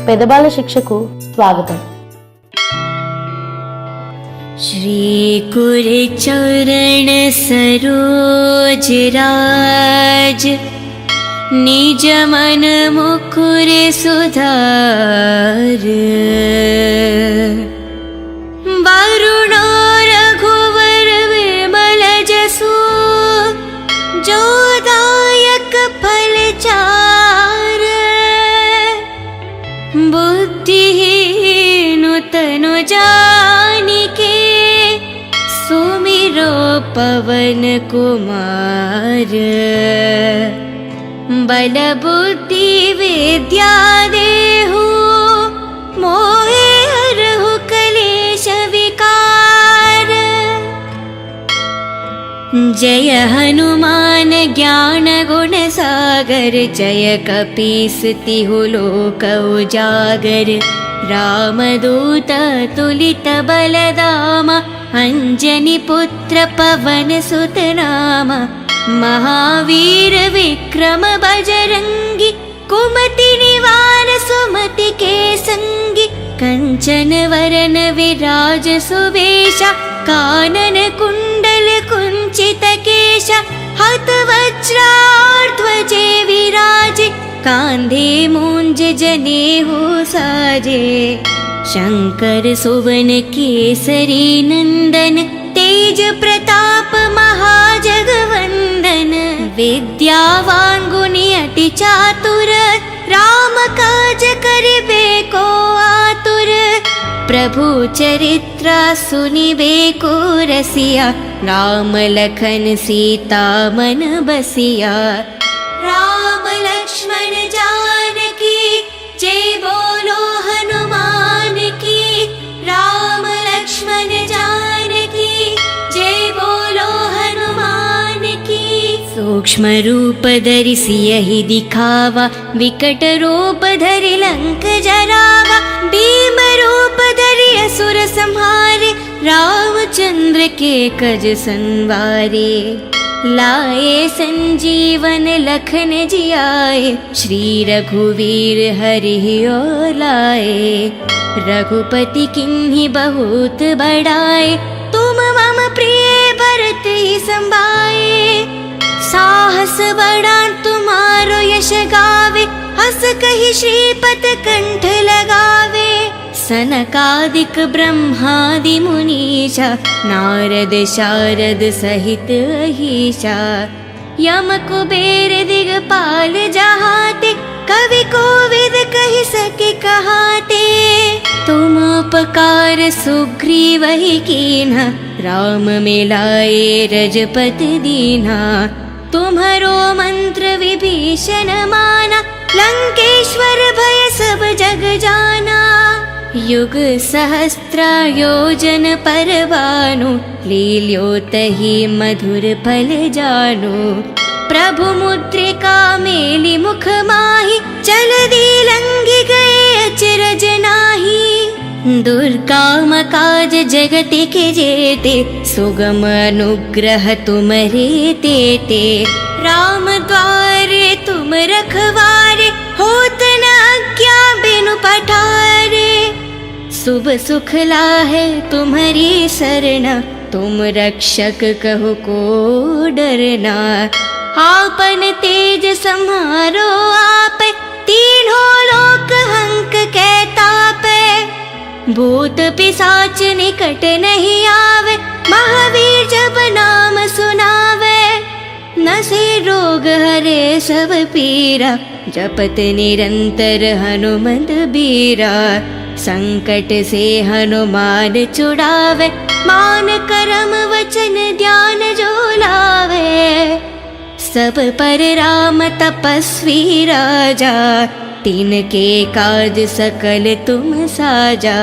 పెదబాల శిక్షకు స్వాగతం. श्रीकुर चरण सरोज राज निज मन मुकुर सुधार वरुणो रघुवर विमल जसु जो दायक फल चार बुद्धिहीन तनु जानिके सुमिरो पवन कुमार बल बुद्धि विद्या देहु मोहे हरहु कलेश विकार जय हनुमान ज्ञान गुण सागर जय कपीस तिहु लोक उजागर रामदूत तुलित बलदाम अंजनी पुत्र पवन सुत नाम महावीर विक्रम बजरंगी कुमति निवार सुमति के संगी कंचन वरन विराज सुवेशा कानन कुंडल कुंचित केशा हत वज्राध्वजे विराजे कांधे मूंज जनेऊ साजे शंकर सुवन केसरी नंदन तेज प्रताप महाजगवंदन विद्यावान गुणी अति चातुर राम काज करिबे को आतुर प्रभु चरित्र सुनिबे को रसिया राम लखन सीता मन बसिया राम लक्ष्मण जानकी जय बोलो हनुमान की राम लक्ष्मण जानकी जय बोलो हनुमान की सूक्ष्म रूप धरि सियहि दिखावा विकट रूप धरि लंक जरावा भीम रूप धरि असुर संहारे रामचंद्र के कज संवारे लाए संजीवन लखन जियाए श्री रघुवीर हरि ओर लाए रघुपति किन्हीं बहुत बड़ाए तुम मम प्रिय भरत ही संभाए साहस बड़ा तुम्हारो यश गावे हस कहि श्रीपत कंठ लगावे सनकादिक ब्रह्मादि मुनीशा नारद शारद सहित अहीशा यम कुबेर दिगपाल जहाते कवि कोविद कहि सके कहाते तुम उपकार सुग्रीव ही कीन्हा राम मिलाए रजपति दीन्हा तुम्हारो मंत्र विभीषण माना लंकेश्वर भय सब जग जाना युग सहस्त्र योजन पर भानु लील्योतहि मधुर फल जानु प्रभु मुद्रिका मेलि मुख माहि जलधि लंघि गए अचरज नाही दुर्गम काज जगत के जेते सुगम अनुग्रह तुम्हारे तेते राम द्वारे तुम रखवारे होत न आज्ञा बिनु पठारे शुभ सुख लाहे तुम्हारी सरना तुम रक्षक कहो को डरना आपन तेज सम्हारो आप तीनों लोक हंक के तापे भूत पिशाच निकट नहीं आवे महावीर जब नाम सुनावे नसे रोग हरे सब पीरा जपत निरंतर हनुमत बीरा संकट से हनुमान छुड़ावे मान करम वचन ध्यान जो लावे सब पर राम तपस्वी राजा तिनके काज सकल तुम साजा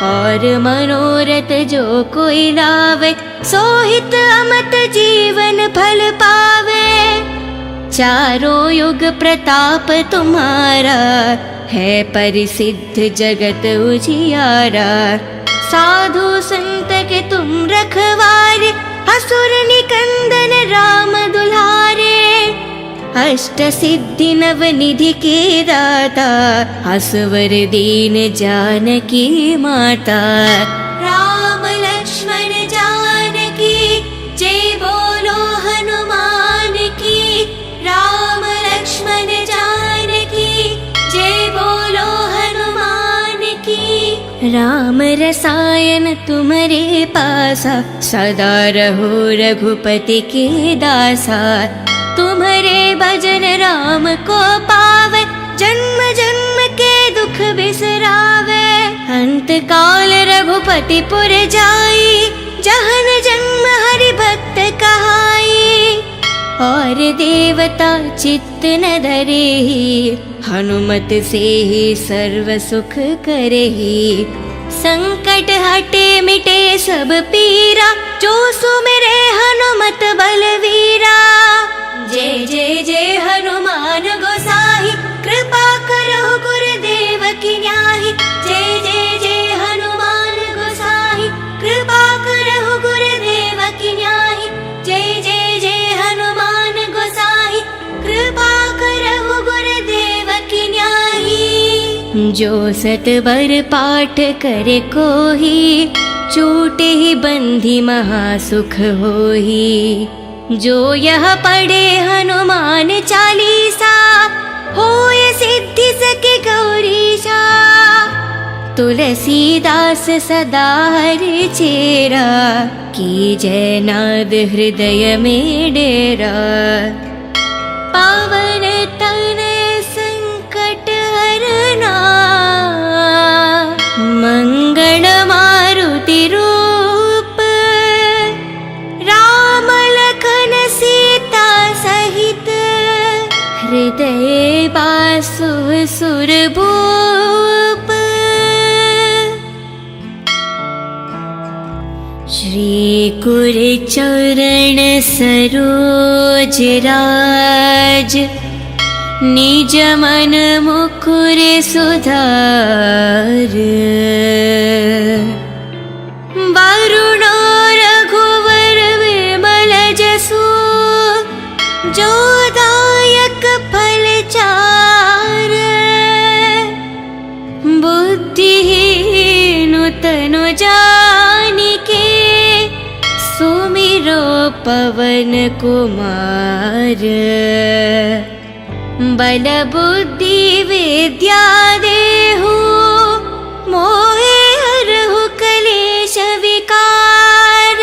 और मनोरथ जो कोई लावे सोहित अमत जीवन फल पावे चारों युग प्रताप तुम्हारा है परिसिद्ध जगत उजियारा साधु संत के तुम रखवारे असुर निकंदन राम दुलारे अष्टसिद्धि नवनिधि के दाता असवर दीन जानकी माता। राम लक्ष्मण जानकी जय बोलो हनुमान की। राम लक्ष्मण जानकी जय बोलो हनुमान की। राम रसायन तुम्हारे पासा सदा रहो रघुपति के दासा। तुम्हारे भजन राम को पावे जन्म जन्म के दुख बिसरावे। अंत काल रघुपति पुर जाई जहन जन्म हरि भक्त कहाई। और देवता चित्त न धरेहि हनुमत से ही सर्व सुख करेहि। संकट हटे मिटे सब पीरा जो सुमिरे हनुमत बलवीरा। जय जय जय हनुमान गोसाई कृपा करो गुरुदेव की न्याही। जय जय जय हनुमान गोसाई कृपा करो गुरुदेव की न्याही। जय जय जय हनुमान गोसाई कृपा करो गुरुदेव की न्याही। जो सतबर पाठ करे कोही छूटे ही बंधी महासुख होही। जो यह पढ़े हनुमान चालीसा होय सिद्धि सके गौरीशा। तुलसीदास सदा हरि चेरा की जय नाद हृदय में डेरा। पावन तनय संकट हरना मंगल मारुति रूप। राम लखन सीता सहित हृदय बासु सुरभूप। श्री गुर चरण सरोज राज निज मन मुकुर सुधार। वरुणो रघुवर विमल जसु जो दायक फल चार। बुद्धिहीन तनु जानिके सुमिरो पवन कुमार। बल बुद्धि विद्या देहु मोहे हरहु कलेश विकार।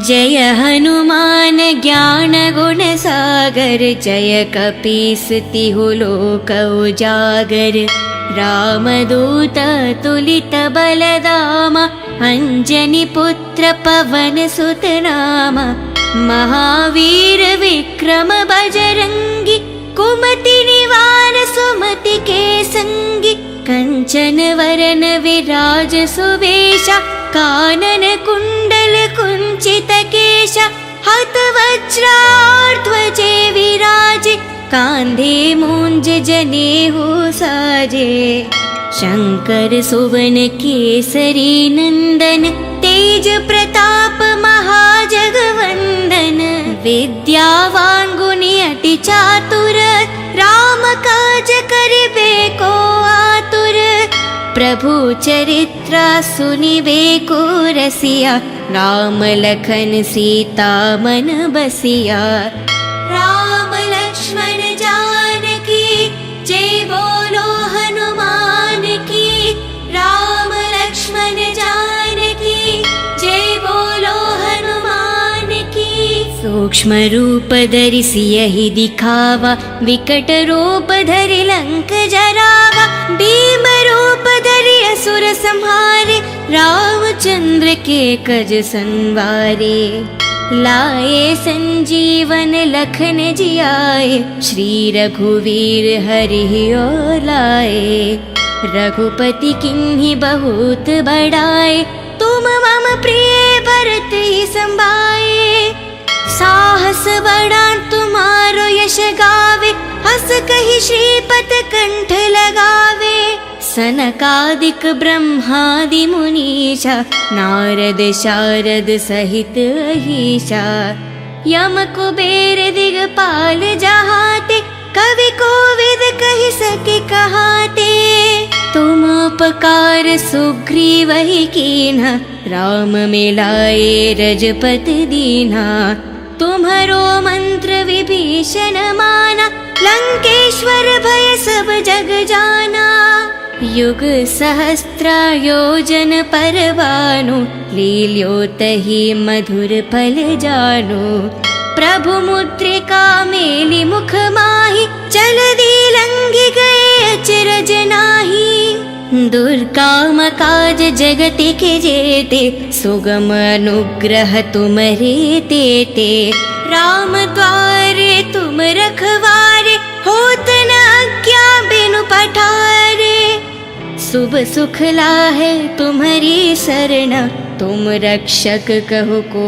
जय हनुमान ज्ञान गुण सागर जय कपीस तिहु लोक उजागर। रामदूत तुलित बलदामा अंजनी पुत्र पवन सुत नामा। महावीर विक्रम बजरंगी कुमति निवार सुमति के संगी। कंचन वरन विराज सुवेशा कानन कुंडल कुंचित केशा। हत वज्राध्वजे विराजे कांधे मूंज जनेऊ साजे। शंकर सुवन केसरी नंदन तेज प्रताप महाजगवंदन। विद्यावान गुणी अति चातुर राम काज करिबे को आतुर। प्रभु चरित्र सुनिबे को रसिया राम लखन सीता मन बसिया। राम लक्ष्मण जानकी जय बोलो हनुमान की। राम लक्ष्मण जानकी जय बोलो हनुमान की। सूक्ष्म रूप धरि सियहि दिखावा विकट रूप धरि लंक जरावा। भीम रूप धरि असुर संहारे रामचंद्र के कज संवारे। लाए संजीवन लखन जियाए श्री रघुवीर हरि और लाए। रघुपति किन्हीं बहुत बड़ाए तुम मम प्रिय भरत ही संभाए। साहस बड़ा तुम्हारो यश गावे हस कहि श्रीपत कंठ लगावे। सनकादिक ब्रह्मादि मुनीषा नारद शारद सहित अहीशा। यम कुबेर दिगपाल जहाते, कवि कोविद कहि सके कहाते। तुम उपकार सुग्रीव ही कीन्हा, राम मिलाए रजपति दीन्हा। तुम्हारो मंत्र विभीषण माना, लंकेश्वर भय सब जग जाना। युग सहस्त्र योजन पर भानु, लील्यो तहि मधुर फल जानु। प्रभु मुद्रिका मेलि मुख माहि, जलधि लंघि गए अचरज नाहि। दुर्गम काज जगति के जेते, सुगम अनुग्रह तुमरे तेते। राम द्वारे तुम रखवारे, होत न आज्ञा बिनु पठारे। शुभ सुख लाहे तुम्हारी सरना, तुम रक्षक कहो को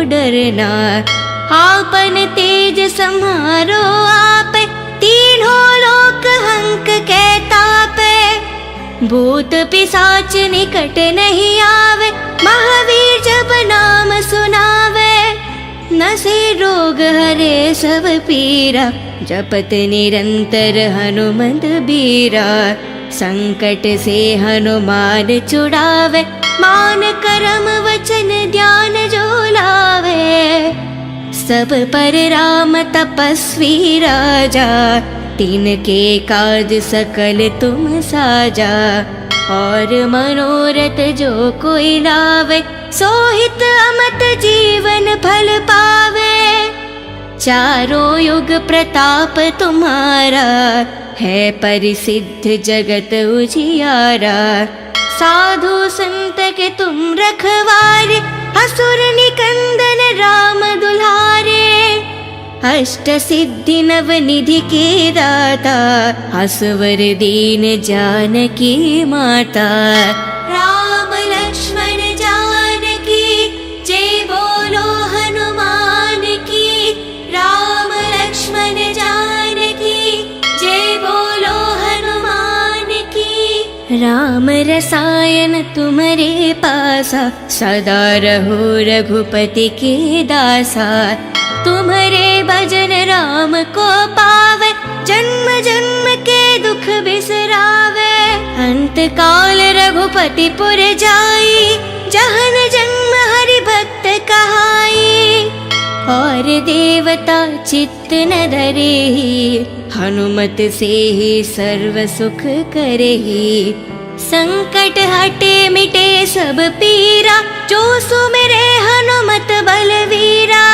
डरना। आपन तेज सम्हारो आप, तीनों लोक हंक के तापे। भूत पिशाच निकट नहीं आवे, महावीर जब नाम सुनावे। नसे रोग हरे सब पीरा, जपत निरंतर हनुमंत बीरा। संकट से हनुमान छुड़ावे, मान करम वचन ध्यान जो लावे। सब पर राम तपस्वी राजा, तिनके काज सकल तुम साजा। और मनोरथ जो कोई लावे, सोहित अमत जीवन फल पावे। चारों युग प्रताप तुम्हारा, है परिसिद्ध जगत उजियारा। साधु संत के तुम रखवारे, असुर निकंदन राम दुलारे। अष्ट सिद्धि नव निधि के दाता, असवर दीन जानकी माता। राम लक्ष्मण जानकी, जय बोलो हनुमान की। राम लक्ष्मण जानकी, जय बोलो हनुमान की। राम रसायन तुम्हारे पासा, सदा रहो रघुपति के दासा। तुम्हारे भजन राम को पावे, जन्म जन्म के दुख बिसरावे। अंत काल रघुपति पुर जाई, जहन जन्म हरि भक्त कहाई। और देवता चित्त न धरेहि, हनुमत से ही सर्व सुख करेहि। संकट हटे मिटे सब पीरा, जो सुमिरे हनुमत बलवीरा।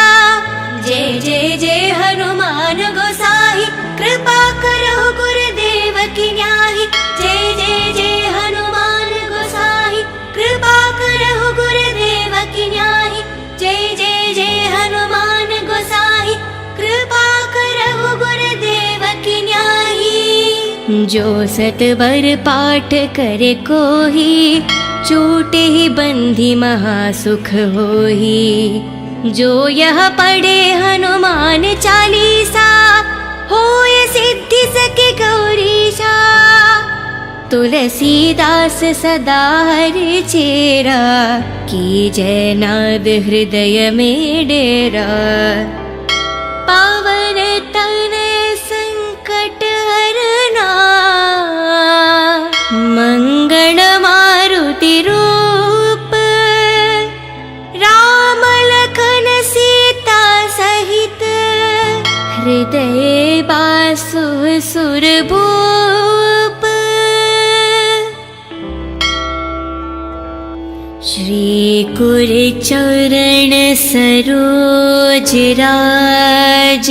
जय जय जय हनुमान गोसाई, कृपा करो गुरुदेव की न्याही। जय जय जय हनुमान गोसाई, कृपा करो गुरुदेव की न्याही। जय जय जय हनुमान गोसाई, कृपा करो गुरुदेव की न्याही। जो सतबर पाठ करे कोही, छूटे ही बंधी महासुख होही। जो यह पढ़े हनुमान चालीसा, होय सिद्धि सके गौरीशा। तुलसीदास सदा हरि चेरा, की जय नाद हृदय में डेरा। पावन तन संकट हरना, मंगल मारुति रूप। राम लखन सीता सहित, हृदय बासु सुर भूप। श्री गुर चरण सरोज राज,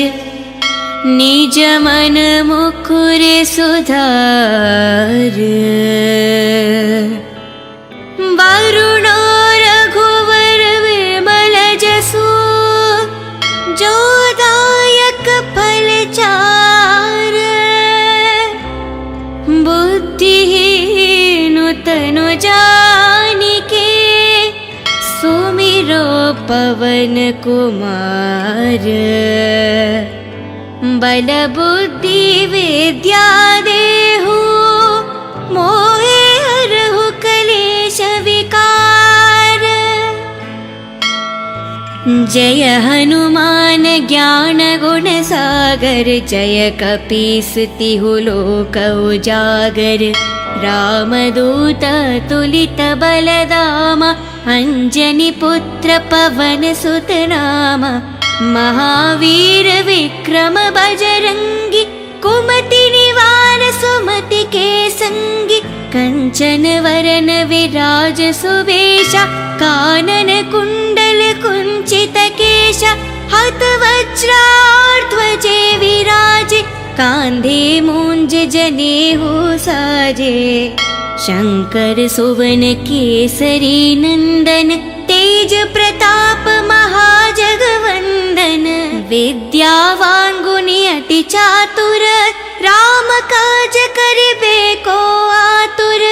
निज मन मुकुर सुधार। वरुणो रघुवर विमल जसु, जो दायक फल चार। बुद्धिहीन तनु जानिके, सुमिरो पवन कुमार। बल बुद्धि विद्या देहु, मोहे हरहु कलेश विकार। जय हनुमान ज्ञान गुण सागर, जय कपीस तिहु लोक उजागर। रामदूत तुलित बलधामा, अंजनी पुत्र पवन सुत नामा। महावीर विक्रम बजरंगी, कुमति निवार सुमति के संगी। कंचन वरन विराज सुवेशा, कानन कुंडल कुंचित केशा। हत वज्राध्वजे विराजे, कांधे मूंज जनेऊ साजे। शंकर सुवन केसरी नंदन, तेज प्रताप महाजगवंदन। विद्यावान गुणी अति चातुर, राम काज करिबे को आतुर।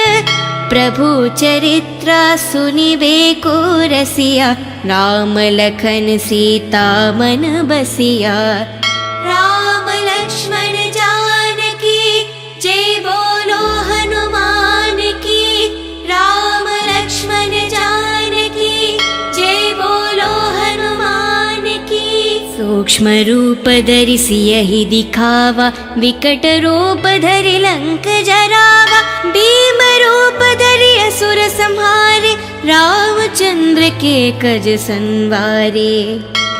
प्रभु चरित्र सुनिबे को रसिया, राम लखन सीता मन बसिया। राम लक्ष्मण जानकी, जय बोलो हनुमान की। राम लक्ष्मण जानकी, जय बोलो हनुमान की। सूक्ष्म रूप धरि सियहि दिखावा, विकट रूप धरि लंक जरावा। भीम रूप धरि असुर संहारे, रामचंद्र के कज संवारे।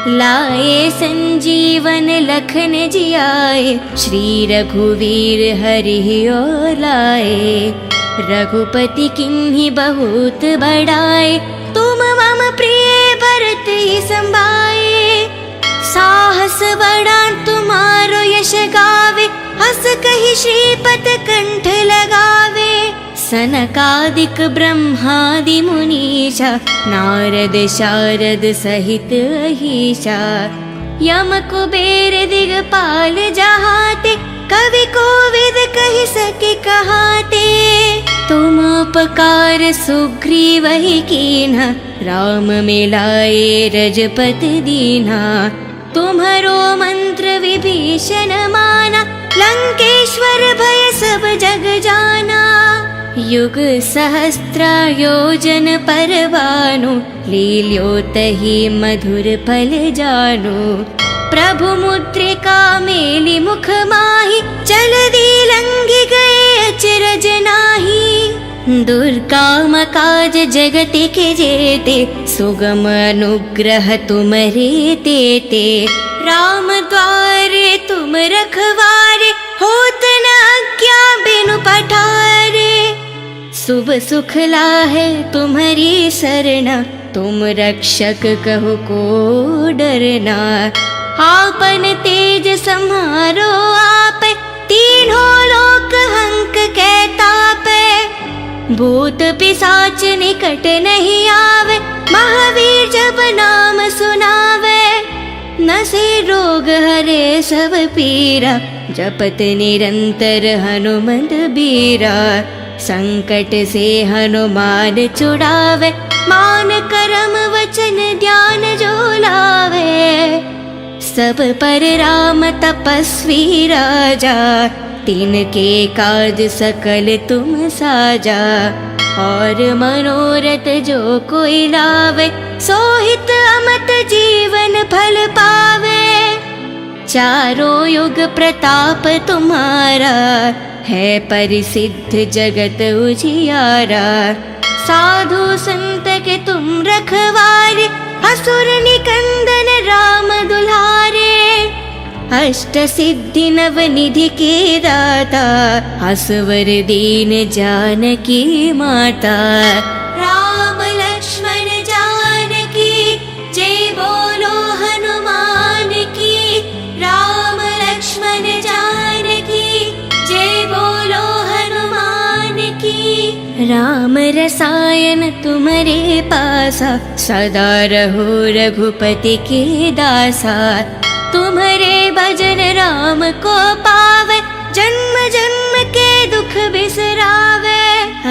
लाए संजीवन लखन जियाए, श्री रघुवीर हरि और लाए। रघुपति किन्हीं बहुत बड़ाए, तुम मम प्रिय भरत ही संभाए। साहस बड़ा तुम्हारो यश गावे, हस कहि श्रीपद कंठ लगावे। सनकादिक ब्रह्मादि मुनीषा, नारद शारद सहित अहीशा। यम कुबेर दिगपाल जहाते, कवि कोविद कहि सके कहाते। तुम उपकार सुग्रीवहि कीन्हा, राम मिलाए रजपति दीन्हा। तुम्हरो मंत्र विभीषण माना, लंकेश्वर भय सब जग जाना। युग सहस्त्र योजन पर भानु, लील्योतहि मधुर फल जानु। प्रभु मुद्रिका मेलि मुख माहि, जलधि लंघि गए अचरज नाहि। दुर्गम काज जगत के जेते, सुगम अनुग्रह तुमरे तेते। राम द्वारे तुम रखवारे, होत न आज्ञा बिनु पठारे। शुभ सुख लाहे तुम्हारी सरना, तुम रक्षक कहो को डरना। आपन तेज सम्हारो आपे, तीनों लोक हंक के तापे। भूत पिशाच निकट नहीं आवे, महावीर जब नाम सुनावे। नसे रोग हरे सब पीरा, जपत निरंतर हनुमत बीरा। संकट से हनुमान छुड़ावे, मान करम वचन ध्यान जो लावे। सब पर राम तपस्वी राजा, तिनके काज सकल तुम साजा। और मनोरथ जो कोई लावे, सोहित अमत जीवन फल पावे। चारों युग प्रताप तुम्हारा, है परिसिद्ध जगत उजियारा। साधु संत के तुम रखवारे, असुर निकंदन राम दुलारे। अष्ट सिद्धि नव निधि के दाता, असवर दीन जानकी माता। राम लक्ष्मण जानकी, जय बोलो हनुमान की। राम लक्ष्मण जानकी, जय बोलो हनुमान की। राम रसायन तुम्हारे पासा, सदा रहो रघुपति के दासा। तुम्हारे भजन राम को पावे, जन्म जन्म के दुख बिसरावे।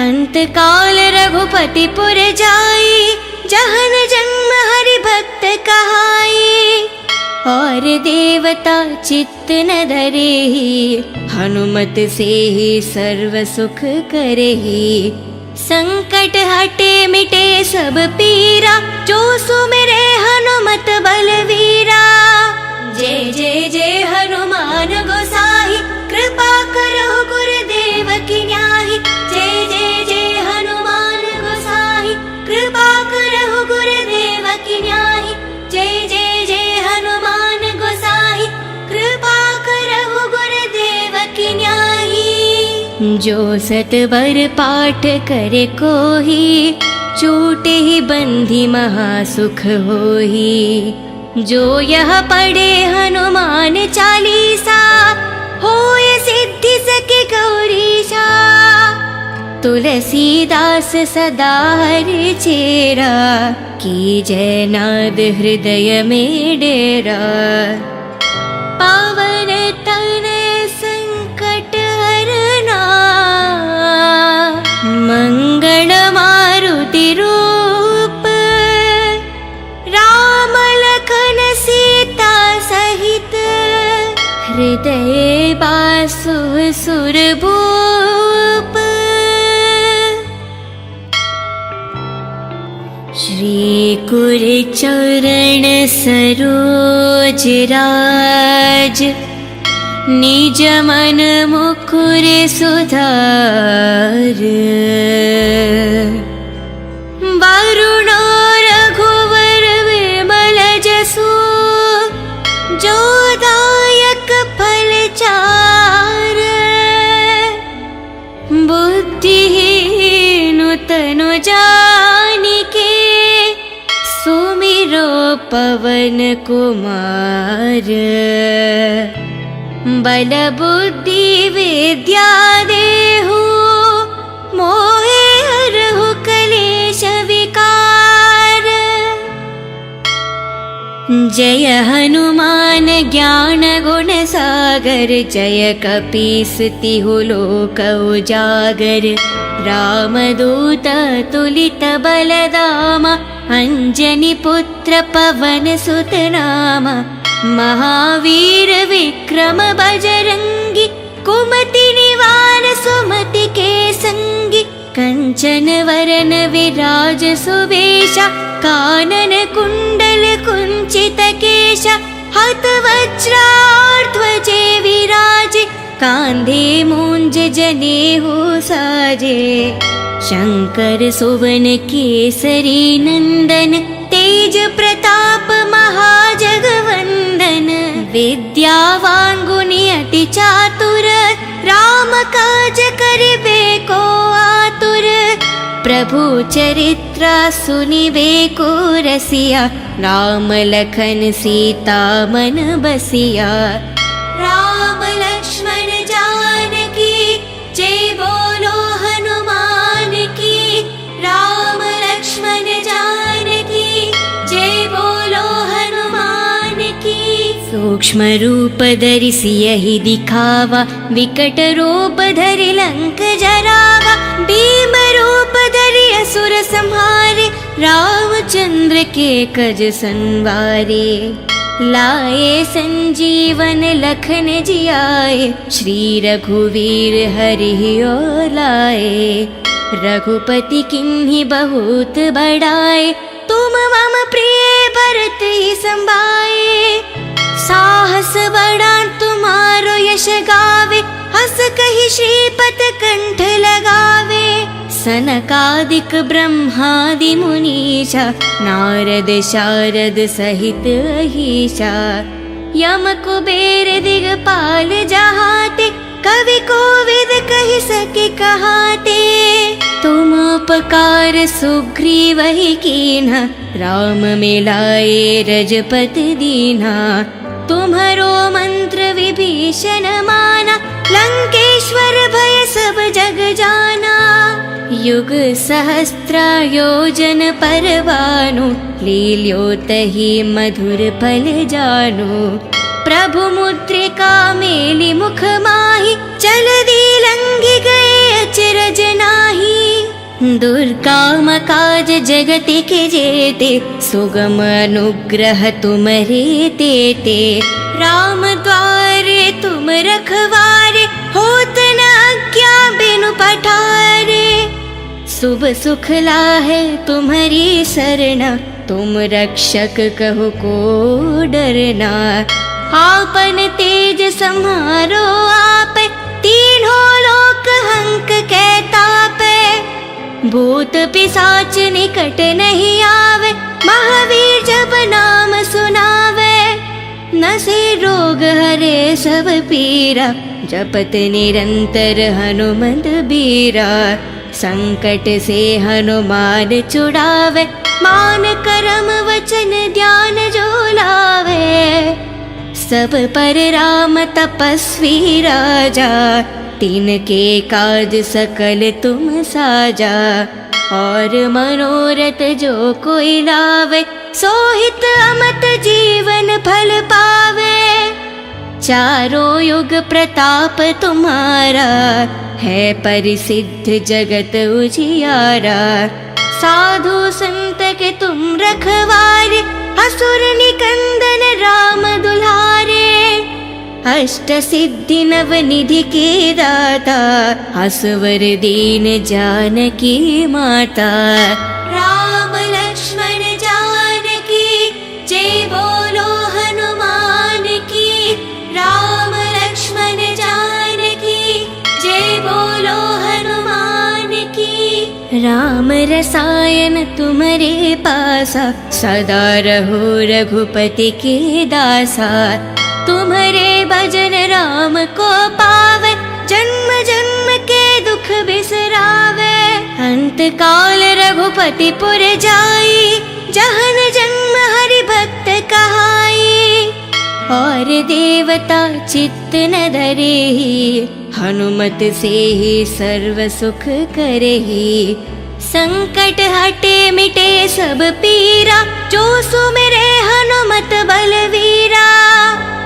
अंत काल रघुपति पुर जाई, जहन जन्म हरि भक्त कहाई। और देवता चित्त न धरेहि, हनुमत से ही सर्व सुख करेहि। संकट हटे मिटे सब पीरा, जो सुमिरे हनुमत बलवीरा। जय जय जय हनुमान गोसाई, कृपा करो गुरुदेव की न्याही। जय जय जय हनुमान गोसाई, कृपा करो गुरुदेव की न्याही। जय जय जय हनुमान गोसाई, कृपा करो गुरुदेव की न्याही। जो सतवर पाठ करे कोही, छूटे ही बंधी महासुख होही। जो यह पढ़े हनुमान चालीसा, होय सिद्धि सके गौरीशा। तुलसीदास सदा हरि चेरा, की जय नाद हृदय में डेरा। पावन तनय संकट हरना, मंगल मारुति रूप। राम लखन सीता सहित, हृदय बासु सुरभूप। श्री गुरुचरण सरोज राज, निज मन मुकुर सुधार। वरुण रघुवर विमल जसु, जो दायक फल चार। बुद्धिहीन तनु जानिके, सुमिरो पवन कुमार। बल बुद्धि विद्या देहु, मोहे हरहु कलेश विकार। जय हनुमान ज्ञान गुण सागर, जय कपीस तिहु लोक उजागर। रामदूत तुलित बलधामा, अंजनी पुत्र पवन सुत नामा। महावीर विक्रम बजरंगी, कुमति निवार सुमति के संगी। कंचन वरन विराज सुवेशा, कानन कुंडल कुंचित केशा। हत वज्राध्वजे विराजे, कांधे मूंज जनेऊ साजे। शंकर सुवन केसरी नंदन, तेज प्रताप महाजगवंदन। विद्यावान गुणी अति चातुर, राम काज करिबे को आतुर। प्रभु चरित्र सुनिबे को रसिया, राम लखन सीता मन बसिया। राम लक्ष्मण जानकी, जय बोलो हनुमान की। राम लक्ष्मण जानकी, जय बोलो हनुमान की। सूक्ष्म रूप धरि सियहि दिखावा, विकट रूप धरि लंक जरावा। भीम रूप धरि असुर संहारे, रामचंद्र के कज संवारे। लाए संजीवन लखन जियाए, श्री रघुवीर हरि ओर लाए। रघुपति किन्हीं बहुत बड़ाए, तुम मम प्रिय भरत ही संभाए। साहस बड़ा तुम्हारो यश गावे, हस कहि श्रीपत कंठ लगावे। सनकादिक ब्रह्मादि मुनीशा, नारद शारद सहित अहीशा। यम कुबेर दिगपाल जहाते, कवि कोविद कहि सके कहाते। तुम उपकार सुग्रीव ही कीन्हा, राम मिलाए रजपति दीन्हा। तुम्हारो मंत्र विभीषण माना, लंकेश्वर भय सब जग जाना। युग सहस्त्र योजन पर भानु, लील्योतहि मधुर फल जानु। प्रभु मुद्रिका मेलि मुख माहि, जलधि लंघि गए अचरज नाहि। दुर्गम काज जगति के जेते, सुगम अनुग्रह तुम्हारे तेते। राम द्वारे तुम रखवारे, होत न आज्ञा बिनु पठारे। शुभ सुख लाहे तुम्हारी शरणा, तुम रक्षक कहो को डरना। आपन तेज सम्हारो आप, तीनों लोक हंक के तापे। भूत पिशाच निकट नहीं आवे, महावीर जब नाम सुनावे। नसे रोग हरे सब पीरा, जपत निरंतर हनुमत बीरा। संकट से हनुमान छुड़ावे, मान करम वचन ध्यान जो लावे। सब पर राम तपस्वी राजा, तिनके काज सकल तुम साजा। और मनोरथ जो कोई लावे, सोहित अमत जीवन फल पावे। चारों युग प्रताप तुम्हारा, है परिसिद्ध जगत उजियारा। साधु संत के तुम रखवारे, असुर निकंदन राम दुलारे। अष्ट सिद्धि नव निधि के दाता, असवर दीन जानकी माता। राम लक्ष्मण जानकी, जय बोलो हनुमान की। राम लक्ष्मण जानकी, जय बोलो हनुमान की। राम रसायन तुम्हारे पासा, सदा रहो रघुपति के दासा। तुम्हारे भजन राम को पावे, जन्म जन्म के दुख बिसरावे। अंत काल रघुपति पुर जाई, जहन जन्म हरि भक्त कहाई। और देवता चित्त न धरेहि, हनुमत से ही सर्व सुख करेहि। संकट हटे मिटे सब पीरा, जो सुमिरे हनुमत बलवीरा।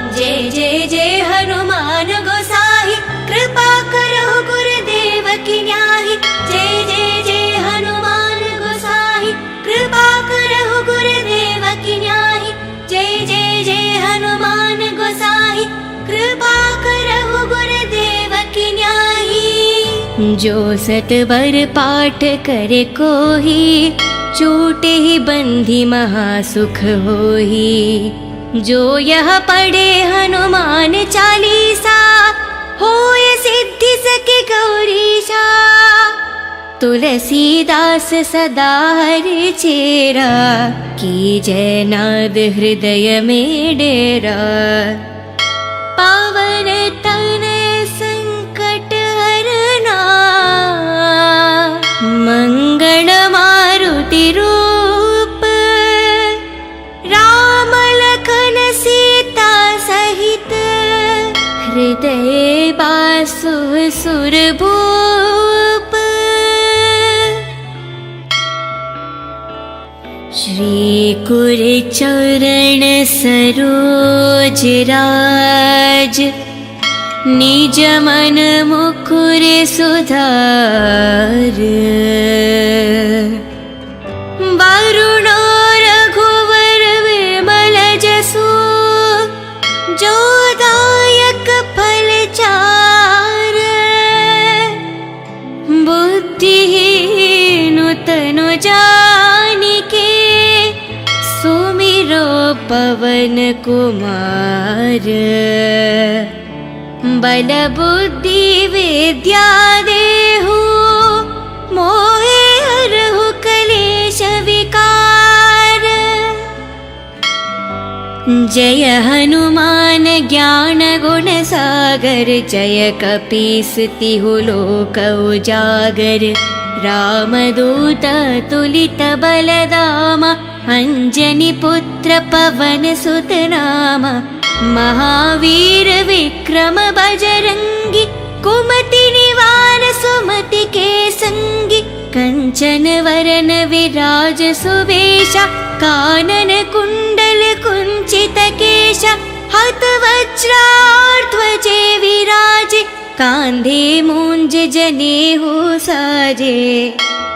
जय जय जय हनुमान गोसाई, कृपा करो गुरुदेव की न्याही। जय जय जय हनुमान गोसाई, कृपा करो गुरुदेव की न्याही। जय जय जय हनुमान गोसाई, कृपा करो गुरुदेव की न्याही। जो सतबर पाठ करे कोही, छूटे ही बंधी महासुख होही। जो यह पढ़े हनुमान चालीसा, होय सिद्धि सके गौरीशा। तुलसीदास सदा हरि चेरा, की जय नाद हृदय में डेरा। पावन तनय संकट हरना, मंगल मारुति रूप। राम लखन सीता सहित, हृदय बासु सुरभूप। श्री कुर चरण सरोज राज, निज मन मुकुर सुधार। वरुण रघुवर विमल जसु, जो दायक फल चार। बुद्धिहीन तनु जानिके, सुमिरो पवन कुमार। बल बुद्धि विद्या देहु, मोहे हरहु कलेश विकार। जय हनुमान ज्ञान गुण सागर, जय कपीस तिहु लोक उजागर। रामदूत तुलित बलदामा, अंजनी पुत्र पवन सुत नामा। महावीर विक्रम बजरंगी, कुमति निवार सुमति के संगी। कंचन वरन विराज सुवेशा, कानन कुंडल कुंचित केशा। हत वज्राध्वजे विराजे, कांधे मूंज जनेऊ साजे।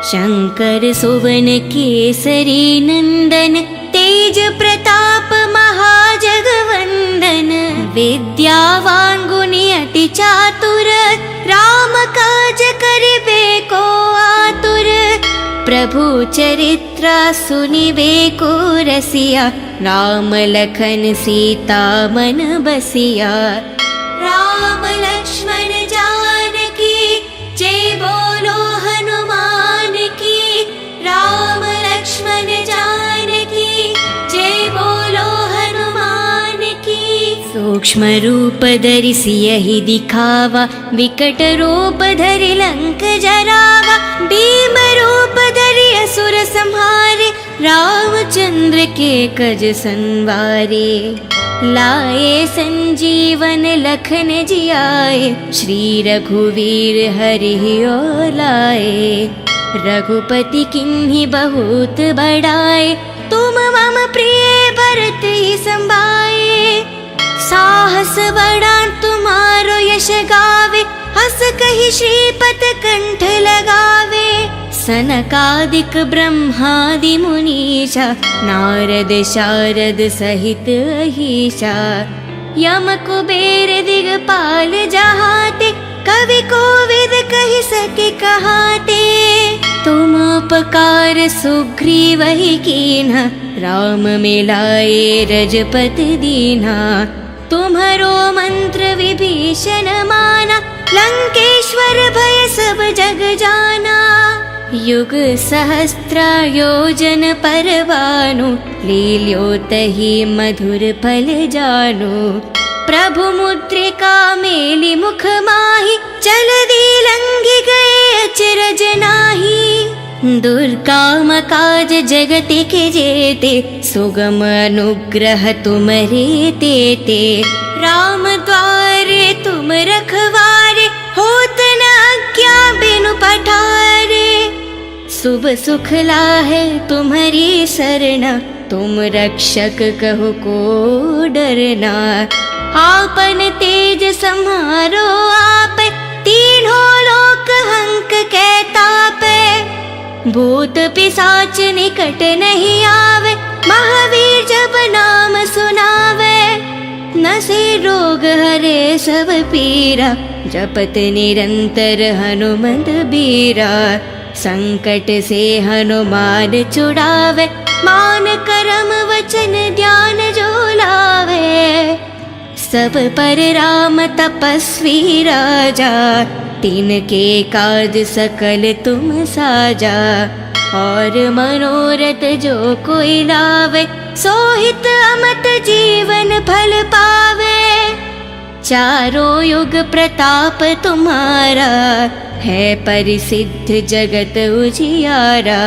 शंकर सुवन केसरी नंदन, तेज प्रताप महाजगवंदन। विद्यावान गुणी अति चातुर, राम काज करिबे को आतुर। प्रभु चरित्र सुनिबे को रसिया, राम लखन सीता मन बसिया। राम लक्ष्मण जानकी जय बोलो हनुमान की, राम लक्ष्मण जानकी जय बोलो हनुमान की। सूक्ष्म रूप धरि सियहि दिखावा, विकट रूप धरि लंक जरावा। भीम रूप धरि असुर संहारे, रामचंद्र के कज संवारे। लाए संजीवन लखन जियाए, श्री रघुवीर हरि लाए। रघुपति किन्हीं बहुत बड़ाए, तुम मम प्रिय भरत ही संभाए। साहस बड़ा तुम्हारो यश गावे, हस कहि श्रीपत कंठ लगावे। सनकादिक ब्रह्मादि मुनीषा, नारद शारद सहित अहीशा। यम कुबेर दिगपाल जहाते, कवि कोविद कहि सके कहाते। तुम उपकार सुग्रीव ही कीन्हा, राम मिलाए रजपति दीन्हा। तुम्हारो मंत्र विभीषण माना, लंकेश्वर भय सब जग जाना। युग सहस्त्र योजन पर भानु, लील्यो तहि मधुर फल जानु। प्रभु मुद्रिका मेलि मुख माहि, जलधि लंघि गए अचरज नाहि। दुर्गम काज जगति के जेते, सुगम अनुग्रह तुम्हारे तेते। राम द्वारे तुम रखवारे, होत न आज्ञा बिनु पठारे। शुभ सुख लाहे तुम्हारी सरना, तुम रक्षक कहो को डरना। आपन तेज सम्हारो आपे, तीनों लोक हंक के तापे। भूत पिशाच निकट नहीं आवे, महावीर जब नाम सुनावे। नसे रोग हरे सब पीरा, जपत निरंतर हनुमत बीरा। संकट से हनुमान छुड़ावे, मान करम वचन ध्यान जो लावे। सब पर राम तपस्वी राजा, तिनके काज सकल तुम साजा। और मनोरथ जो कोई लावे, सोहित अमत जीवन फल पावे। चारों युग प्रताप तुम्हारा, है परिसिद्ध जगत उजियारा।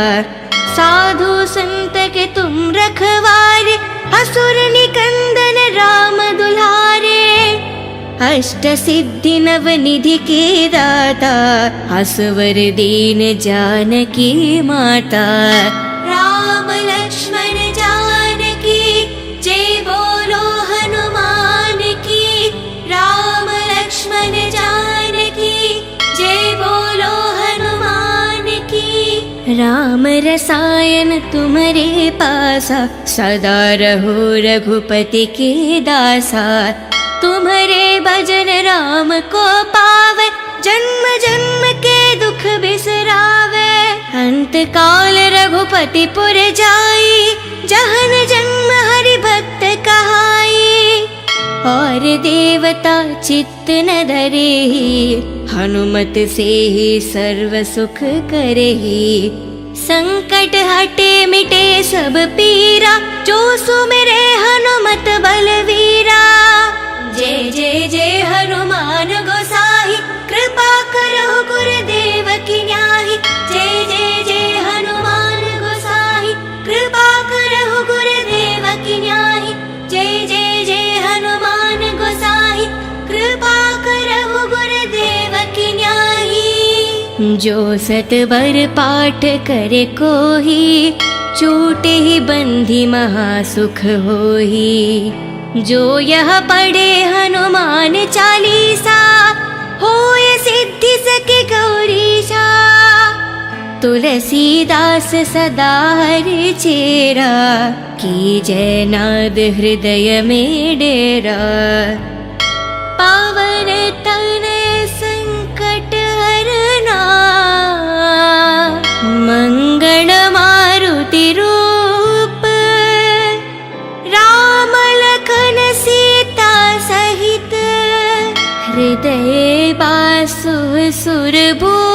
साधु संत के तुम रखवारे, असुर निकंदन राम दुलारे। अष्ट सिद्धि नव निधि के दाता, असवर दीन जानकी माता। राम लक्ष्मण जानकी जय बोलो हनुमान की, राम लक्ष्मण जानकी जय बोलो हनुमान की। राम रसायन तुम्हारे पासा, सदा रहो रघुपति के दासा। तुम्हारे भजन राम को पावे, जन्म जन्म के दुख बिसरावे। अंत काल रघुपति पुर जाई, जहन जन्म हरि भक्त कहाई। और देवता चित्त न धरेहि, हनुमत से ही सर्व सुख करेहि। संकट हटे मिटे सब पीरा, जो सुमिरे हनुमत बलवीरा। जय जय जय हनुमान गोसाई, कृपा करो गुरुदेव की न्याही। जय जय जय हनुमान गोसाई, कृपा करो गुरुदेव की न्याही। जय जय जय हनुमान गोसाई, कृपा करो गुरुदेव की न्याही। जो सतबर पाठ करे कोही, छूटे ही बंधी महासुख होही। जो यह पढ़े हनुमान चालीसा, होय सिद्धि सके गौरीशा। तुलसीदास सदा हरि चेरा, की जय नाद हृदय में डेरा। पावन तनय संकट हरना, मंगल सुर भूप